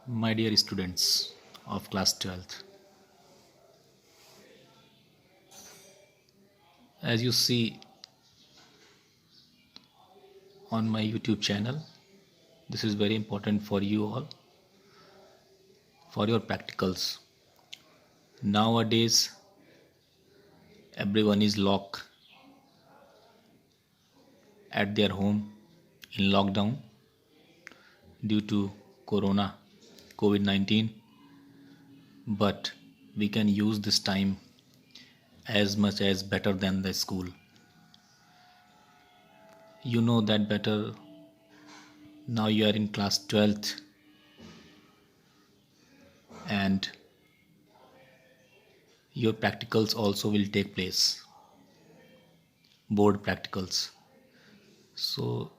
My dear students of class 12th, as you see on my YouTube channel, this is very important for you all for your practicals. Nowadays, everyone is locked at their home in lockdown due to Corona, COVID 19, but we can use this time as much as better than the school. You know that better now you are in class 12th and your practicals also will take place, board practicals. So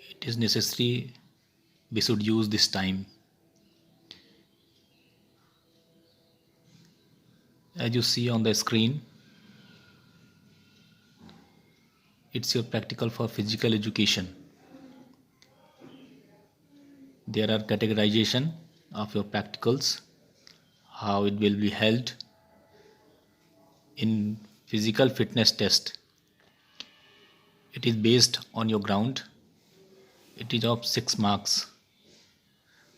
it is necessary we should use this time. As you see on the screen, it's your practical for physical education. There are categorization of your practicals, how it will be held. In physical fitness test, it is based on your ground. It is of 6 marks.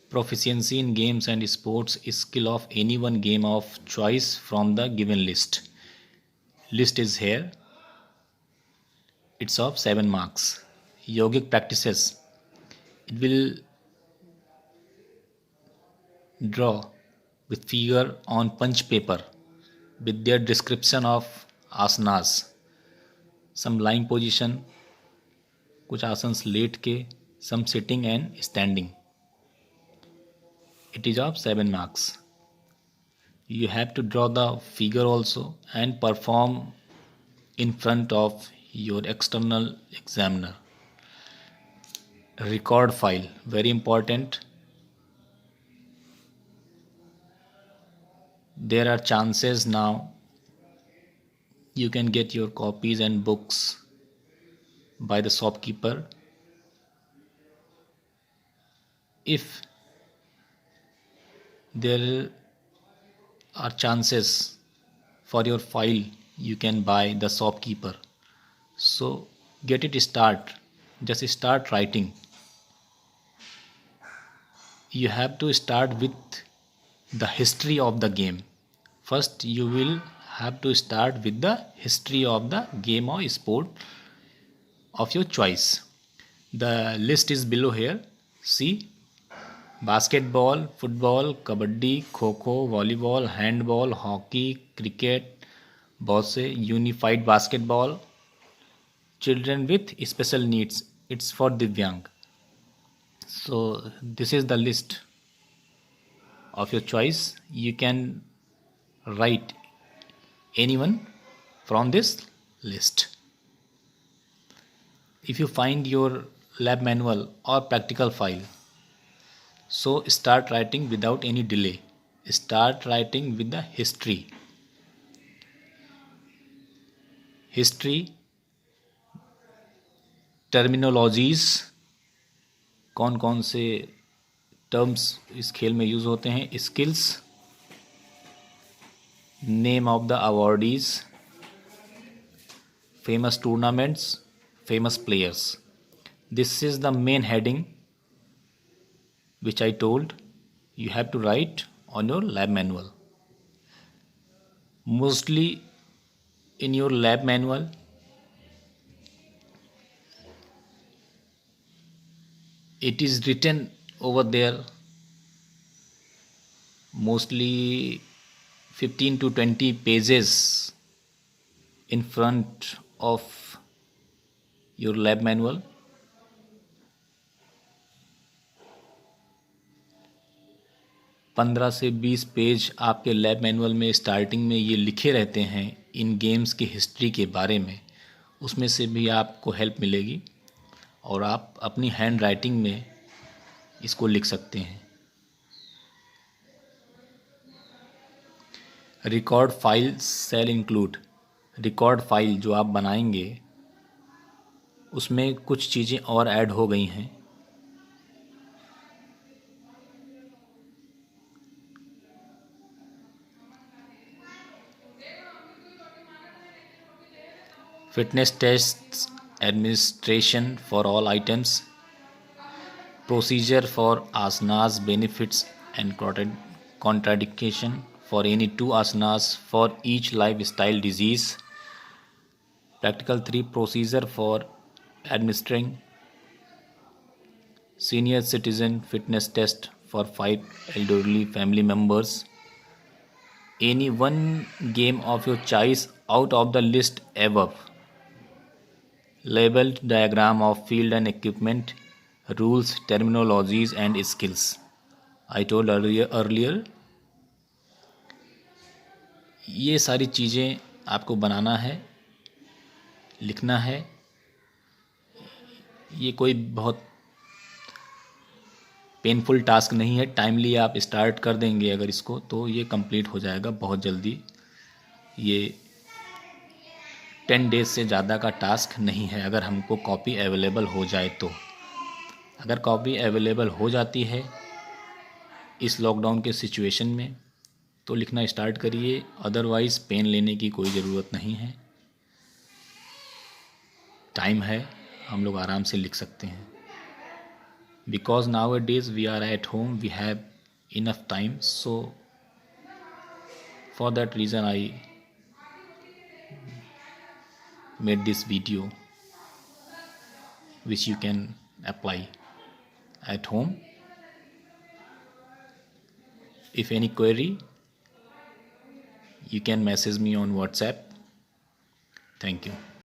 Proficiency in games and sports is skill of any one game of choice from the given list. List is here. It's of 7 marks. Yogic practices. It will draw with figure on punch paper with their description of asanas. Some lying position, कुछ asanas late के, some sitting and standing. It is of 7 marks. You have to draw the figure also and perform in front of your external examiner. Record file, very important. There are chances now you can get your copies and books by the shopkeeper. If there are chances for your file, you can buy the shopkeeper. So get it start. Just start writing. You have to start with the history of the game. First you will have to start with the history of the game or sport of your choice. The list is below here. See, basketball, football, kabaddi, kho-kho, volleyball, handball, hockey, cricket, बहुत से unified basketball, children with special needs, it's for divyang. So this is the list of your choice. You can write anyone from this list. If you find your lab manual or practical file, so start writing without any delay. Start writing with the history. History, terminologies, कौन कौन से terms इस खेल में use होते हैं, skills, name of the awardees, famous tournaments, famous players. This is the main heading which I told you have to write on your lab manual. Mostly in your lab manual it is written over there mostly 15 to 20 pages in front of your lab manual. पंद्रह से 20 page आपके lab manual में starting में ये लिखे रहते हैं इन games की हिस्ट्री के बारे में. उसमें से भी आपको हेल्प मिलेगी और आप अपनी हैंड राइटिंग में इसको लिख सकते हैं. Record file cell include. Record file जो आप बनाएंगे उसमें कुछ चीज़ें और ऐड हो गई हैं. fitness tests, administration for all items, procedure for asanas, benefits and contradiction for any two asanas for each lifestyle disease. Practical 3 procedure for administering senior citizen fitness test for 5 elderly family members. Any one game of your choice out of the list above. Labeled diagram of field and equipment, rules, terminologies and skills. I told earlier ये सारी चीज़ें आपको बनाना है, लिखना है. ये कोई बहुत पेनफुल टास्क नहीं है. टाइमली आप स्टार्ट कर देंगे अगर इसको तो ये कंप्लीट हो जाएगा बहुत जल्दी. ये 10 डेज से ज़्यादा का टास्क नहीं है अगर हमको कॉपी अवेलेबल हो जाए तो. अगर कॉपी अवेलेबल हो जाती है इस लॉकडाउन के सिचुएशन में तो लिखना स्टार्ट करिए. अदरवाइज़ पेन लेने की कोई ज़रूरत नहीं है. टाइम है, हम लोग आराम से लिख सकते हैं. Because nowadays we are at home, we have enough time, so for that reason I made this video which you can apply at home. If any query, you can message me on WhatsApp. Thank you.